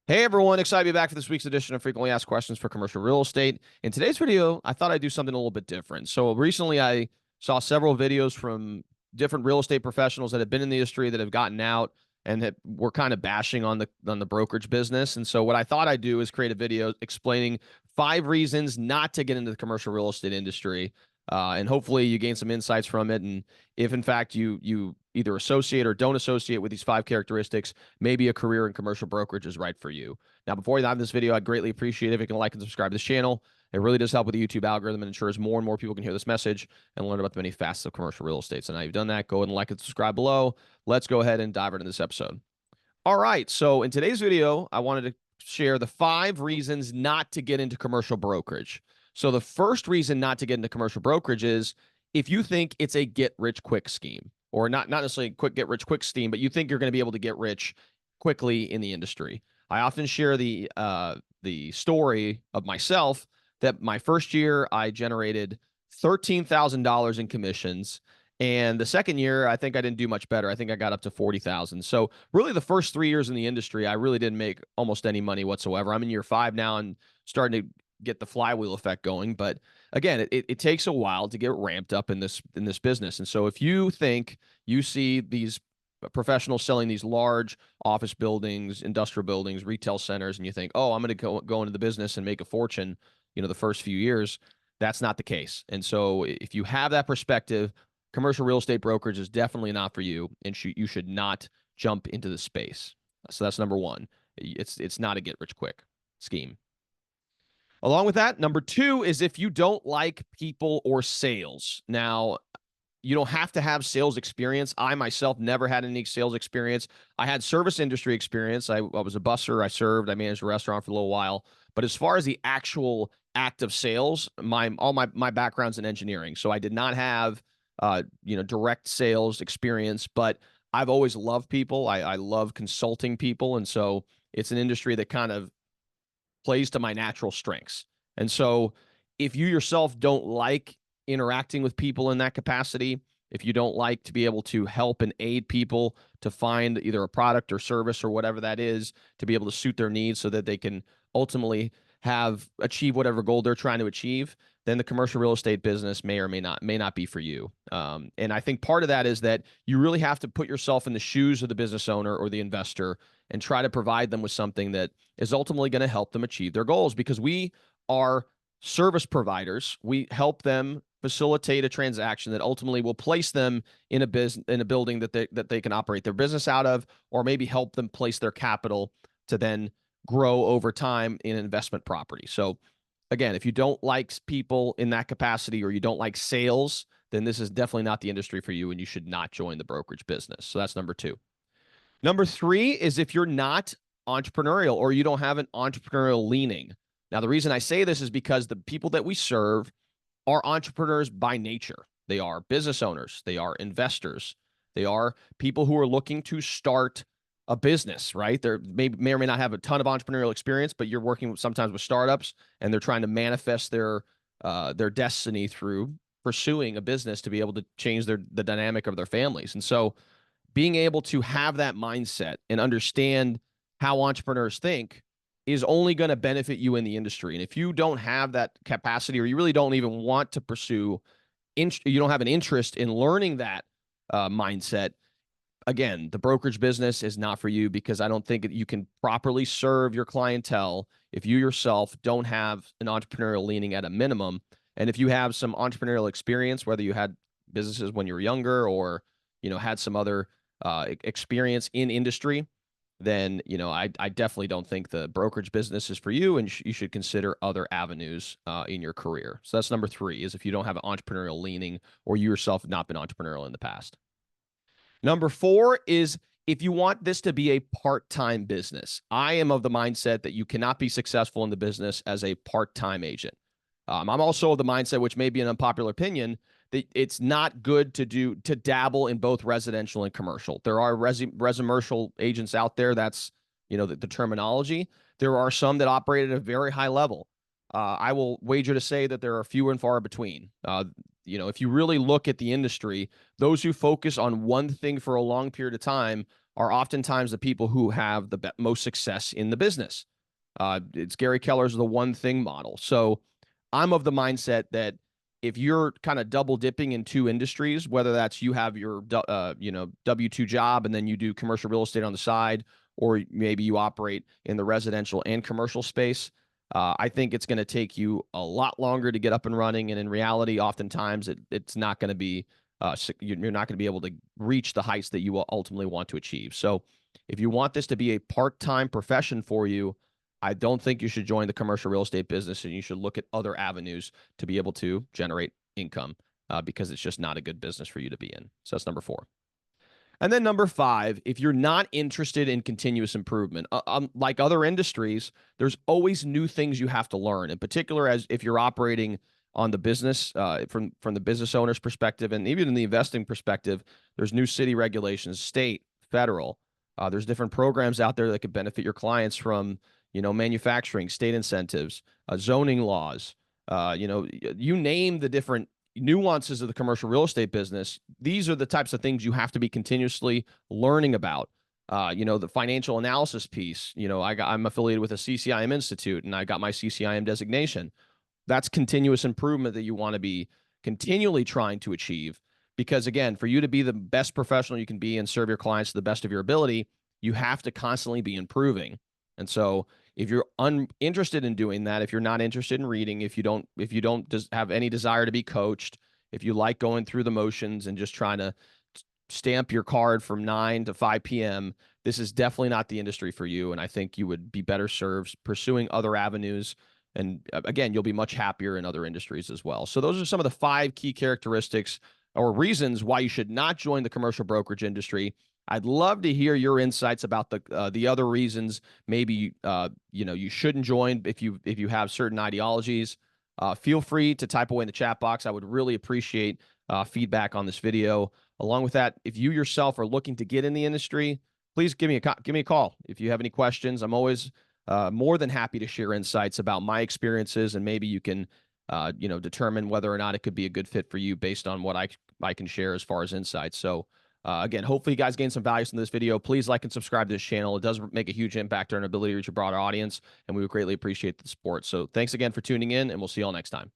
Hey everyone, excited to be back for this week's edition of Frequently Asked Questions for Commercial Real Estate. In today's video, I thought I'd do something a little bit different. So recently I saw several videos from different real estate professionals that have been in the industry that have gotten out and that were kind of bashing on the brokerage business. And so what I thought I'd do is create a video explaining 5 reasons not to get into the commercial real estate industry. And hopefully you gain some insights from it. And if in fact you either associate or don't associate with these 5 characteristics, maybe a career in commercial brokerage is right for you. Now, before we dive into this video, I'd greatly appreciate it if you can like and subscribe to this channel. It really does help with the YouTube algorithm and ensures more and more people can hear this message and learn about the many facets of commercial real estate. So now you've done that, go ahead and like and subscribe below. Let's go ahead and dive into this episode. All right, so in today's video, I wanted to share the 5 reasons not to get into commercial brokerage. So the first reason not to get into commercial brokerage is if you think it's a get-rich-quick scheme, or not necessarily get-rich-quick scheme, but you think you're going to be able to get rich quickly in the industry. I often share the story of myself that my first year I generated $13,000 in commissions. And the second year, I think I didn't do much better. I think I got up to 40,000. So really the first 3 years in the industry, I really didn't make almost any money whatsoever. I'm in year 5 now and starting to get the flywheel effect going. But again, it takes a while to get ramped up in this business. And so if you think you see these professionals selling these large office buildings, industrial buildings, retail centers, and you think, oh, I'm going to go into the business and make a fortune, the first few years, that's not the case. And so if you have that perspective, commercial real estate brokerage is definitely not for you, and you should not jump into the space. So that's number one. It's not a get rich quick scheme. Along with that, number 2 is if you don't like people or sales. Now, you don't have to have sales experience. I myself never had any sales experience. I had service industry experience. I was a busser. I served. I managed a restaurant for a little while. But as far as the actual act of sales, all my background's in engineering, so I did not have direct sales experience. But I've always loved people. I love consulting people, and so it's an industry that kind of plays to my natural strengths. And so if you yourself don't like interacting with people in that capacity, if you don't like to be able to help and aid people to find either a product or service or whatever that is to be able to suit their needs so that they can ultimately achieve whatever goal they're trying to achieve, then the commercial real estate business may or may not be for you. And I think part of that is that you really have to put yourself in the shoes of the business owner or the investor and try to provide them with something that is ultimately going to help them achieve their goals, because we are service providers. We help them facilitate a transaction that ultimately will place them in a building that they can operate their business out of, or maybe help them place their capital to then grow over time in investment property. So again, if you don't like people in that capacity, or you don't like sales, then this is definitely not the industry for you, and you should not join the brokerage business. So that's number 2. Number 3 is if you're not entrepreneurial, or you don't have an entrepreneurial leaning. Now, the reason I say this is because the people that we serve are entrepreneurs by nature. They are business owners. They are investors. They are people who are looking to start a business, right? They may or may not have a ton of entrepreneurial experience, but you're working sometimes with startups, and they're trying to manifest their destiny through pursuing a business to be able to change the dynamic of their families. And so being able to have that mindset and understand how entrepreneurs think is only going to benefit you in the industry. And if you don't have that capacity, or you really don't even want to pursue, you don't have an interest in learning that mindset, again, the brokerage business is not for you, because I don't think that you can properly serve your clientele if you yourself don't have an entrepreneurial leaning at a minimum. And if you have some entrepreneurial experience, whether you had businesses when you were younger, or had some other experience in industry, then I definitely don't think the brokerage business is for you, and you should consider other avenues in your career. So that's number 3, is if you don't have an entrepreneurial leaning, or you yourself have not been entrepreneurial in the past. Number 4 is if you want this to be a part-time business. I am of the mindset that you cannot be successful in the business as a part-time agent. I'm also of the mindset, which may be an unpopular opinion, that it's not good to dabble in both residential and commercial. There are residential agents out there. That's, the terminology. There are some that operate at a very high level. I will wager to say that there are few and far between. If you really look at the industry, those who focus on one thing for a long period of time are oftentimes the people who have the most success in the business. It's Gary Keller's the one thing model. So I'm of the mindset that if you're kind of double dipping in two industries, whether that's you have your W-2 job and then you do commercial real estate on the side, or maybe you operate in the residential and commercial space, I think it's going to take you a lot longer to get up and running. And in reality, oftentimes it's not going to be you're not going to be able to reach the heights that you will ultimately want to achieve. So if you want this to be a part-time profession for you, I don't think you should join the commercial real estate business, and you should look at other avenues to be able to generate income because it's just not a good business for you to be in. So that's number 4. And then number 5, if you're not interested in continuous improvement, like other industries, there's always new things you have to learn. In particular, as if you're operating on the business from the business owner's perspective, and even in the investing perspective, there's new city regulations, state, federal. There's different programs out there that could benefit your clients from manufacturing, state incentives, zoning laws. You name the different nuances of the commercial real estate business. These are the types of things you have to be continuously learning about. The financial analysis piece. I'm affiliated with a CCIM Institute, and I got my CCIM designation. That's continuous improvement that you want to be continually trying to achieve. Because again, for you to be the best professional you can be and serve your clients to the best of your ability, you have to constantly be improving. And so if you're uninterested in doing that, if you're not interested in reading, if you don't just have any desire to be coached, if you like going through the motions and just trying to stamp your card from 9 to 5 p.m., this is definitely not the industry for you. And I think you would be better served pursuing other avenues. And again, you'll be much happier in other industries as well. So those are some of the 5 key characteristics or reasons why you should not join the commercial brokerage industry. I'd love to hear your insights about the other reasons maybe you shouldn't join if you have certain ideologies. Feel free to type away in the chat box. I would really appreciate feedback on this video. Along with that, if you yourself are looking to get in the industry, please give me a call if you have any questions. I'm always more than happy to share insights about my experiences, and maybe you can determine whether or not it could be a good fit for you based on what I can share as far as insights. So again, hopefully you guys gain some value from this video. Please like and subscribe to this channel. It does make a huge impact on our ability to reach a broader audience, and we would greatly appreciate the support. So thanks again for tuning in, and we'll see you all next time.